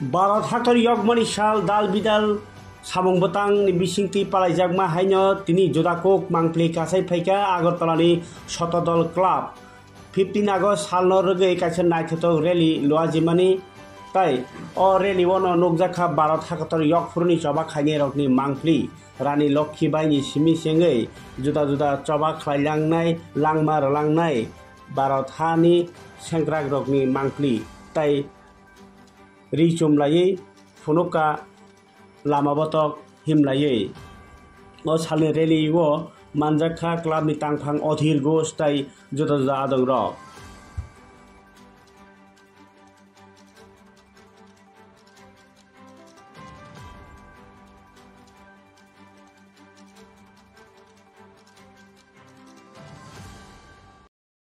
Barat haktor yogmani shal dal bidal samung betang ni bisingti palaijak ma haino tini jodakok mangpli kasai phaika Agartalani Shotodol Club 15 August salno rege kaisa naithotok rally loajimani tai o rally wono nukjakha Barat haktor yogfurni choba khaine rokni mangpli Rani Lokhi bai ni simi sengei juda juda choba khlailangnai langma rolangnai Barat hani sengkrak rokni mangpli tai Richumlayai Funuka Lama Botok Himlayai O Salni Rally wo Manjaka Club ni Tangphang Othir Ghosh tai juda juda adong rok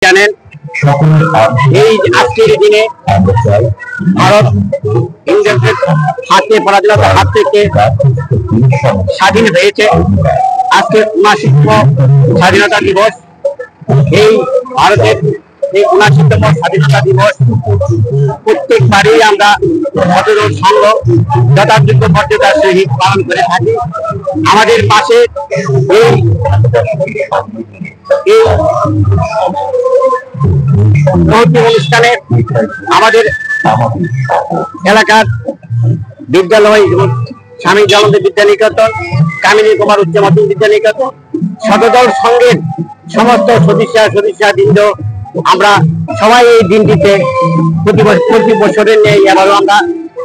জানেন এই আজকের দিনে ভারত ইংরেজদের হাতে পরাজিত হাত থেকে স্বাধীন হয়েছে আজকে ৭৯তম স্বাধীনতা দিবস এই ভারতের এই ৭৯তম স্বাধীনতা দিবস প্রত্যেকবারই আমরা সদর সংঘ যথাযোগ্য মর্যাদার সহিত পালন করে থাকি আমাদের পাশে এই অনুষ্ঠানে আমাদের এলাকার বিদ্যালয় স্বামী জগন্নাথ বিদ্যানিকেতন কামিনী কুমার উচ্চ মাধ্যমিক বিদ্যানিকেতন শতদল সংঘের সমস্ত সদস্যবৃন্দ আমরা সবাই এই দিনটিতে প্রতি বছরের নেই এবারও আমরা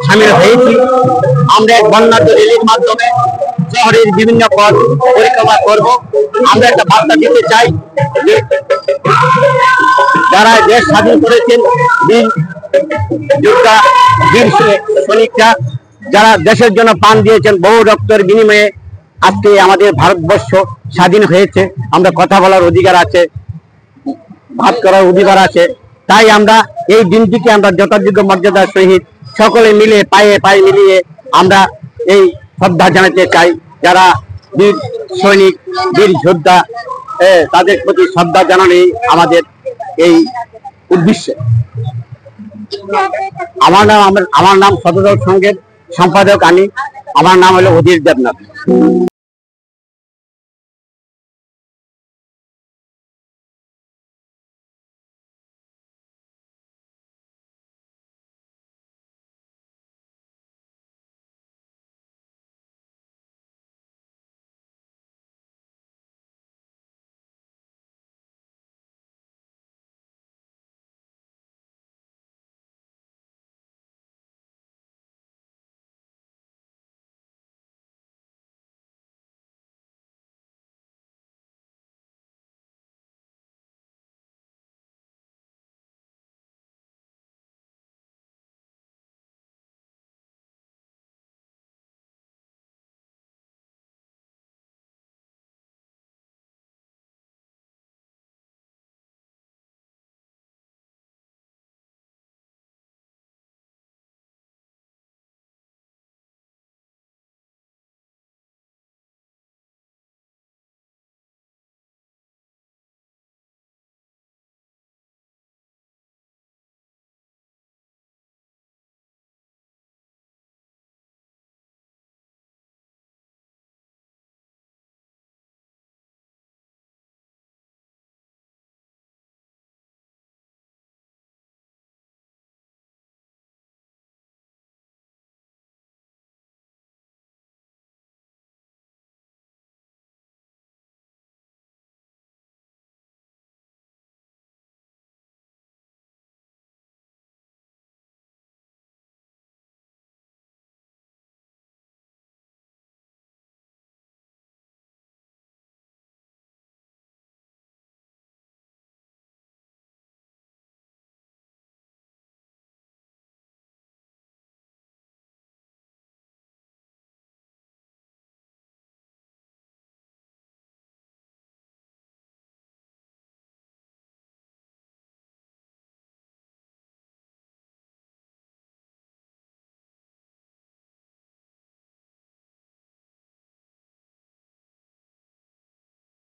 সামিল হয়েছি আমরা এক বর্ণাঢ্য র্যালির মাধ্যমে শহরের বিভিন্ন পথ পরিক্রমা করব আমরা একটা বার্তা দিতে চাই যে যারা দেশ স্বাধীন করেছেন বীর যোদ্ধা বীর সৈনিকরা যারা দেশের জন্য প্রাণ দিয়েছেন বহু রক্তের বিনিময়ে আজকে আমাদের ভারতবর্ষ স্বাধীন হয়েছে আমরা কথা বলার অধিকার আছে ভাত করার অধিকার আছে তাই আমরা এই দিনটিকে আমরা যথাযোগ্য মর্যাদার সহিত সকলে মিলে পায়ে পায়ে মিলিয়ে আমরা এই শ্রদ্ধা জানাতে চাই যারা বীর সৈনিক বীর যোদ্ধা তাদের প্রতি শ্রদ্ধা জানানোই আমাদের এই উদ্দেশ্য আমার নাম শতদল সংঘের সম্পাদক আনি আমার নাম হলো অধীর দেবনাথ।